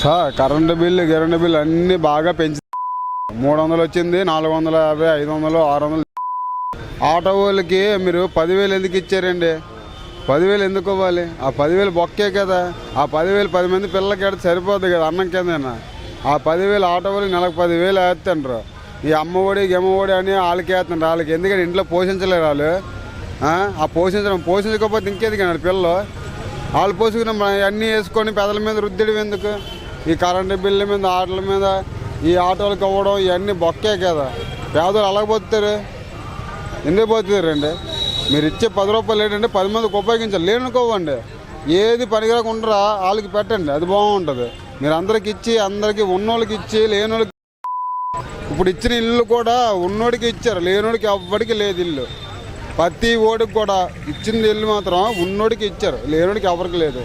Sir current bill అన్నీ బాగా పెంచి 300 వచ్చింది, 450, 500, 600. ఆటో వాళ్ళకి మీరు 10,000 ఎందుకు ఇచ్చారండి? 10,000 ఎందుకు ఇవ్వాలి? ఆ 10,000 బొక్కే కదా. ఆ 10,000 10 మంది పిల్లలకి ఎడ సరిపోద్ది కదా అన్నం కిందైనా. ఆ 10,000 ఆటో వాళ్ళకి నెలకు 10,000 వేస్తుండ్రు. ఈ అమ్మఒడి గిమ్మఒడి అని వాళ్ళకి వేస్తుండ్రు. వాళ్ళకి ఎందుకంటే ఇంట్లో పోషించలేరు వాళ్ళు. ఆ పోషించకపోతే ఇంకెందుకన్నాడు పిల్లలు? వాళ్ళు పోసుకుని అన్నీ వేసుకొని పెదల మీద రుద్దడం ఎందుకు? ఈ కరెంటు బిల్లు మీద, ఆటోల మీద, ఈ ఆటోలకు ఇవ్వడం ఇవన్నీ బొక్కే కదా. పేదలు అలాగ పోతారు, ఎందుకు పోతారండి? మీరు ఇచ్చే 10 రూపాయలు ఏంటంటే 10 మందికి ఉపయోగించాలి. లేనుకోవండి, ఏది పనికిరాకుండా వాళ్ళకి పెట్టండి, అది బాగుంటుంది. మీరు అందరికి ఇచ్చి, అందరికీ ఉన్నోళ్ళకి ఇచ్చి లేనోళ్ళకి. ఇప్పుడు ఇచ్చిన ఇల్లు కూడా ఉన్నోడికి ఇచ్చారు, లేనోడికి ఎవ్వడికి లేదు ఇల్లు. ప్రతి ఓడికి కూడా ఇచ్చింది ఇల్లు మాత్రం ఉన్నోడికి ఇచ్చారు, లేనోడికి ఎవరికి లేదు.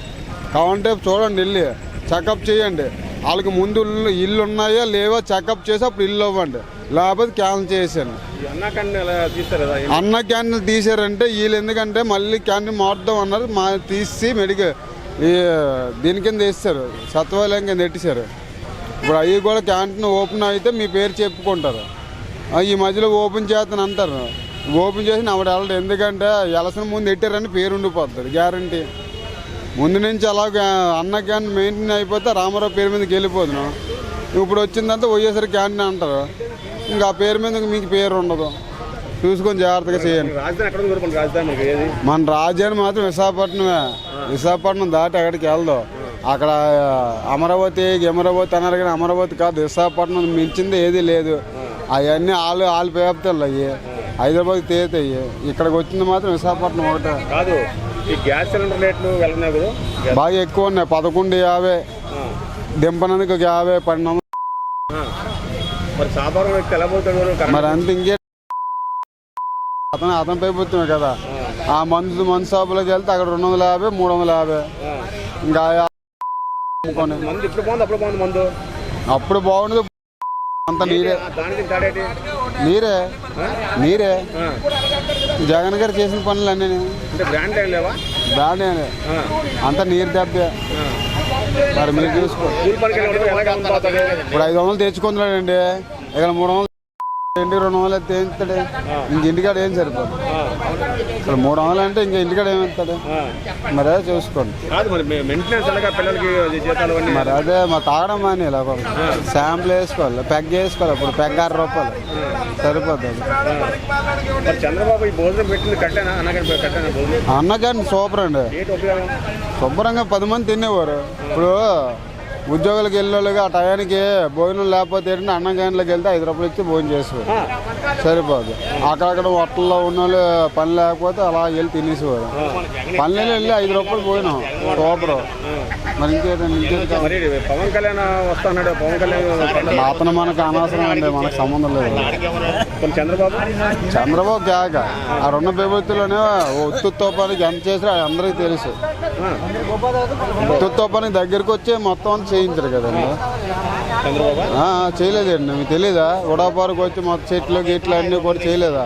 కావాలంటే చూడండి, ఇల్లు చెకప్ చేయండి. వాళ్ళకి ముందు ఇల్లు ఉన్నాయో లేవో చెకప్ చేసి అప్పుడు ఇల్లు ఇవ్వండి, లేకపోతే క్యాన్సిల్ చేశాను. అన్న క్యాంటీన్లు తీసారంటే వీళ్ళు ఎందుకంటే మళ్ళీ క్యాంటీన్ మారుద్దాం అన్నారు, తీసి మెడికల్ దీని కింద వేస్తారు, సత్వాలయం కింద ఎట్టేశారు. ఇప్పుడు అవి కూడా క్యాంటీన్ ఓపెన్ అయితే మీ పేరు చెప్పుకుంటారు. ఈ మధ్యలో ఓపెన్ చేస్తాను అంటారు, ఓపెన్ చేసి ఆవిడ వెళ్ళడు. ఎందుకంటే ఎలసిన ముందు ఎట్టారని పేరు ఉండిపోతుంది గ్యారంటీ. ముందు నుంచి అలా అన్న క్యాంటీన్ మెయింటైన్ అయిపోతే రామారావు పేరు మీదకి వెళ్ళిపోతున్నాం. ఇప్పుడు వచ్చిందంతా వైఎస్ఆర్ క్యాంటీన్ అంటారు, ఇంకా ఆ పేరు మీద మీకు పేరు ఉండదు. చూసుకొని జాగ్రత్తగా చేయండి. మన రాజధాని మాత్రం విశాఖపట్నమే. విశాఖపట్నం దాటి ఎక్కడికి వెళ్దాం. అక్కడ అమరావతి అన్నారు కానీ అమరావతి కాదు, విశాఖపట్నం మించింది ఏది లేదు. అవన్నీ వాళ్ళు పేపుతారు, అవి హైదరాబాద్ తేతాయి. ఇక్కడికి వచ్చింది మాత్రం విశాఖపట్నం ఒకటే కాదు. ఈ గ్యాస్ సిలిండర్ రేట్లు బాగా ఎక్కువ ఉన్నాయి. 11,50 దింపనందుకు 50, 1200. మరి సాధారణ వ్యక్తి ఎలా పోతాడు? మరి అంత ఇంకే అతను పైపోతున్నాయి కదా. ఆ మందు షాపులోకి వెళ్తే అక్కడ 250, 350. ఇంకా అప్పుడు బాగుండదు, అంత నీరే. జగన్ గారు చేసిన పనులు అన్నీ బ్రాండ్ అంత నీరు దెబ్బే. మరి మీరు చూసుకో. ఇప్పుడు 500 తెచ్చుకుంటున్నాడండి, ఇక్కడ 300 200 తెస్తాడు. ఇంటికాడ ఏం సరిపోదు. ఇప్పుడు 300 అంటే ఇంకా ఇంటికాడ ఏమిస్తాడు? మరి అదే చూసుకోండి. మరి అదే మా తాగడం అని ఇలా శాంపుల్ వేసుకోవాలి, పెగ్ వేసుకోవాలి. ఇప్పుడు పెగ్ 6 రూపాయలు సరిపోతుంది. అన్నగారిని సూపర్ అండి, శుభ్రంగా 10 మంది తినేవారు. ఇప్పుడు ఉద్యోగులకు వెళ్ళేవాళ్ళుగా ఆ టయానికి భోజనం లేకపోతే ఏంటంటే అన్నం గంటలకు వెళ్తే 5 రూపాయలు ఇచ్చి భోజనం చేసేవారు, సరిపోదు. అక్కడక్కడ హోటల్లో ఉన్న వాళ్ళు పని లేకపోతే అలా వెళ్ళి తినేసేవారు. పనులు వెళ్ళి 5 రూపాయలు భోజనం సూపరు. మరి పవన్ కళ్యాణ్ వస్తున్నాడు. పవన్ కళ్యాణ్ అతను మనకు అనవసరం అండి, మనకు సంబంధం లేదు. చంద్రబాబు కేక ఆ 2 ప్రభుత్వంలోనే ఉత్తుత్తోపానికి ఎంత చేసినా అందరికీ తెలుసు. ఉత్తుత్తోపానికి దగ్గరికి వచ్చి మొత్తం చేయించారు కదండి. చేయలేదండి, మీకు తెలీదా? ఉడాపారకు వచ్చి మొత్తం చెట్లు గిట్లు అన్నీ కూడా చేయలేదా?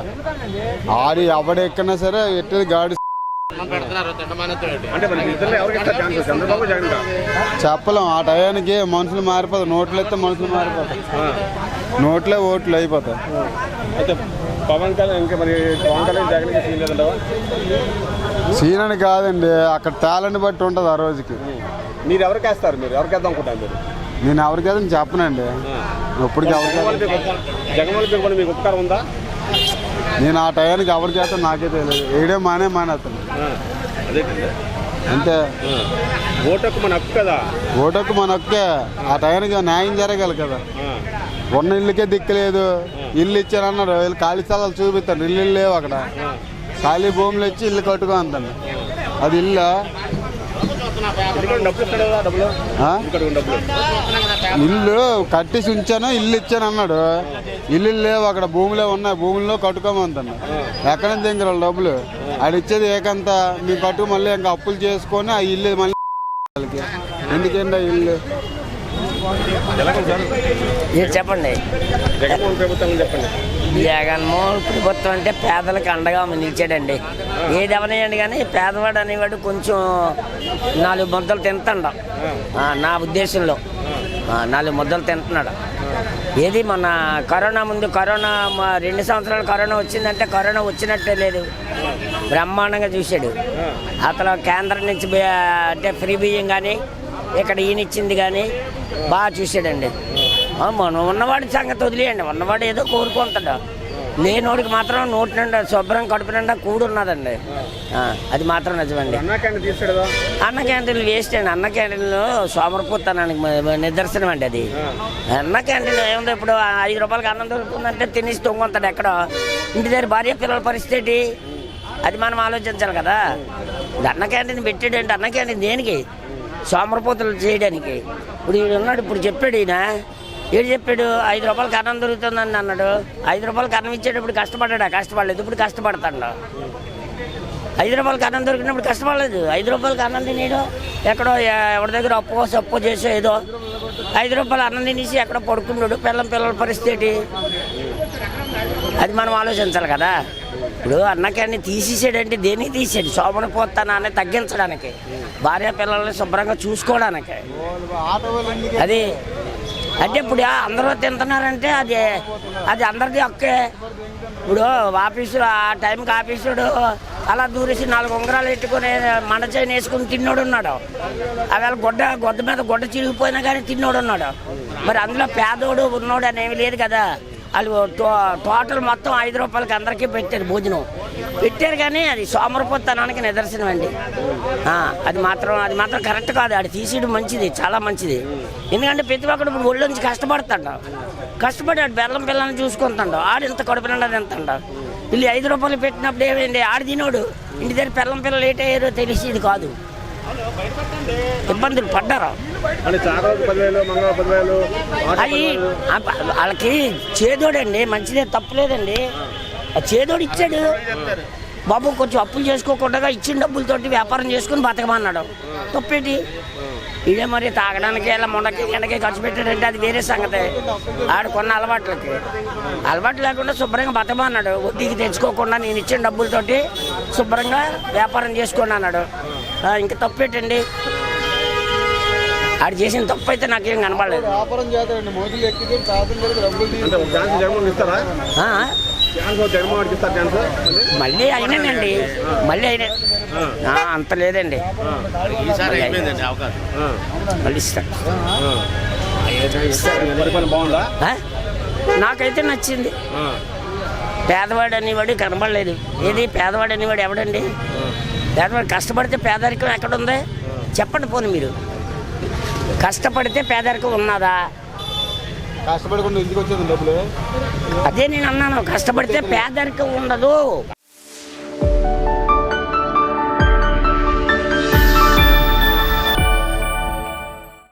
ఆడి ఎవడెక్కన్నా సరే ఎట్టేది గాడి చెప్పలేం. ఆ టయానికి మనుషులు మారిపోతారు, నోట్లు ఎత్తే మనుషులు మారిపోతారు, నోట్లే ఓట్లు అయిపోతాయి. పవన్ కళ్యాణ్ ఇంకా మరి పవన్ కళ్యాణ్ జగన్ సీన్ అని కాదండి, అక్కడ టాలెంట్ బట్టి ఉంటుంది ఆ రోజుకి. మీరు ఎవరికి వేస్తారు? మీరు ఎవరికి వేద్దాం అనుకుంటారు? మీరు నేను ఎవరికేదని చెప్పనండి, ఎప్పటికీ జగన్ మీకు ఉపకారం ఉందా? నేను ఆ టయానికి ఎవరికి చేస్తాను నాకే తెలియదు. ఏడే మానేస్తాను అంతే. ఓటకు మన హక్కు కదా, ఓటకు మన హక్కే. ఆ టయానికి న్యాయం జరగాలి కదా. ఉన్న ఇల్లుకే దిక్కులేదు, ఇల్లు ఇచ్చారన్నాడు, వీళ్ళు ఖాళీ స్థలాలు చూపిస్తాను, ఇల్లు లేవు అక్కడ. ఖాళీ భూములు ఇచ్చి ఇల్లు కట్టుకో అంటాను, అది ఇల్లు. ఇల్లు కట్టేసి ఉంచాను, ఇల్లు ఇచ్చాను అన్నాడు, ఇల్లు లేవు అక్కడ, భూములే ఉన్నాయి, భూముల్లో కట్టుకోమంటాను. ఎక్కడ దగ్గర డబ్బులు అది ఇచ్చేది ఏకంతా మేము కట్టుకు మళ్ళీ ఇంకా అప్పులు చేసుకొని ఆ ఇల్లు మళ్ళీ ఎందుకండి ఆ ఇల్లు. చెప్పండి. జగన్మోహన్ ప్రభుత్వం అంటే పేదలకు అండగా నిలిచాడండి. ఏది ఎవరియండి కానీ పేదవాడు అనేవాడు కొంచెం 4 ముద్దలు తింటాడు నా ఉద్దేశంలో. 4 ముద్దలు తింటున్నాడు. ఏది మన కరోనా ముందు 2 సంవత్సరాలు కరోనా వచ్చిందంటే కరోనా వచ్చినట్టే లేదు, బ్రహ్మాండంగా చూశాడు. అతను కేంద్రం నుంచి అంటే ఫ్రీ బియ్యం కానీ ఇక్కడ ఈయన ఇచ్చింది కానీ బాగా చూశాడండి. మనం ఉన్నవాడి సంగతి వదిలేయండి, ఉన్నవాడు ఏదో కోరుకుంటాడు, లేనోడికి మాత్రం నోటి నిండా శుభ్రం కడుపు నిండా కూడున్నదండి. అది మాత్రం నిజమండి. అన్న క్యాంటీన్లు వేస్ట్ అండి. అన్న క్యాంటీన్లు సోమరిపోతానానికి నిదర్శనం అండి అది. అన్న క్యాంటీన్ ఏముందో, ఇప్పుడు 5 రూపాయలకి అన్నం దొరుకుతుందంటే తినేసి తొంగుంటాడు. ఎక్కడో ఇంటి దగ్గర భార్య పిల్లల పరిస్థితి అది మనం ఆలోచించాలి కదా. అన్న క్యాంటీన్ పెట్టాడంటే అన్న క్యాంటీన్ దేనికి? సోమరిపోతులు చేయడానికి. ఇప్పుడు ఈయన ఉన్నాడు, ఇప్పుడు చెప్పాడు ఈయన, ఏడు చెప్పాడు 5 రూపాయలకి అన్నం దొరుకుతుందని అన్నాడు. 5 రూపాయలకి అన్నం ఇచ్చేటప్పుడు కష్టపడలేదు, ఇప్పుడు కష్టపడతాడు. 5 రూపాయలకి అన్నం దొరికినప్పుడు కష్టపడలేదు. 5 రూపాయలకి అన్నం తినేయడం ఎక్కడో ఎవరి దగ్గర అప్పు చేసో ఏదో 5 రూపాయలు అన్నం తినేసి ఎక్కడో పడుకున్నాడు. పిల్లల పరిస్థితి అది మనం ఆలోచించాలి కదా. ఇప్పుడు అన్నకాన్ని తీసేసాడంటే దేనికి తీసాడు? శోభన పోతానాన్ని తగ్గించడానికి, భార్య పిల్లల్ని శుభ్రంగా చూసుకోవడానికి. అది అంటే ఇప్పుడు అందరూ తింటున్నారంటే అది అందరిది హక్కే. ఇప్పుడు ఆఫీసు ఆ టైంకి ఆఫీసుడు అలా దూరేసి 4 ఉంగరాలు పెట్టుకుని మండచైన వేసుకుని తిన్నోడు ఉన్నాడు. అవేళ గొడ్డ మీద గొడ్డ చిరిగిపోయినా కానీ తిన్నోడు ఉన్నాడు. మరి అందులో పేదోడు ఉన్నోడు అనేవి లేదు కదా. వాళ్ళు టోటల్ మొత్తం 5 రూపాయలకి అందరికీ పెట్టారు, భోజనం పెట్టారు. కానీ అది సోమరిపోతనానికి నిదర్శనం అండి. అది మాత్రం కరెక్ట్ కాదు. అది తీసేయడం మంచిది, చాలా మంచిది. ఎందుకంటే ప్రతి ఒక్కడు ఇప్పుడు ఒళ్ళు నుంచి కష్టపడి ఆడు బెల్లం పిల్లల్ని చూసుకుంటాడు. ఆడు ఇంత కడుపు నిండా తింటాడు. వీళ్ళు 5 రూపాయలు పెట్టినప్పుడు ఏమైంది? ఆడు తినోడు ఇంటి దగ్గర పిల్లలు లేట్ అయ్యారో తెలిసేది కాదు, ఇబ్బందులు పడ్డారు. అది వాళ్ళకి చేదోడండి, మంచిదే, తప్పులేదండి. చేదోడు ఇచ్చాడు బాబు, కొంచెం అప్పులు చేసుకోకుండా ఇచ్చిన డబ్బులతోటి వ్యాపారం చేసుకుని బతకమన్నాడు. తప్పేంటి? ఇదే మరి తాగడానికి ఇలా మొండకి ఎండకి ఖర్చు పెట్టాడంటే అది వేరే సంగతి. ఆడుకున్న అలవాటు లేకుండా శుభ్రంగా బతకమన్నాడు. వడ్డీకి తెచ్చుకోకుండా నేను ఇచ్చిన డబ్బులతోటి శుభ్రంగా వ్యాపారం చేసుకోండి అన్నాడు. ఇంకా తప్పేటండి? ఆడు చేసిన తప్పు అయితే నాకేం కనపడలేదు. మళ్ళీ అయినానండి, అంత లేదండి, మళ్ళీ ఇస్తాను. నాకైతే నచ్చింది. పేదవాడు అనేవాడు కనబడలేదు. ఏది పేదవాడు అనేవాడు ఎవడండి? పేదవాడు కష్టపడితే పేదరికం ఎక్కడుంది చెప్పండి. పోనీ మీరు కష్టపడితే పేదరికం ఉన్నదా? కష్టపడకుండా ఎందుకు వచ్చేది డబ్బులు? అదే నేను అన్నాను, కష్టపడితే పేదరికం ఉండదు.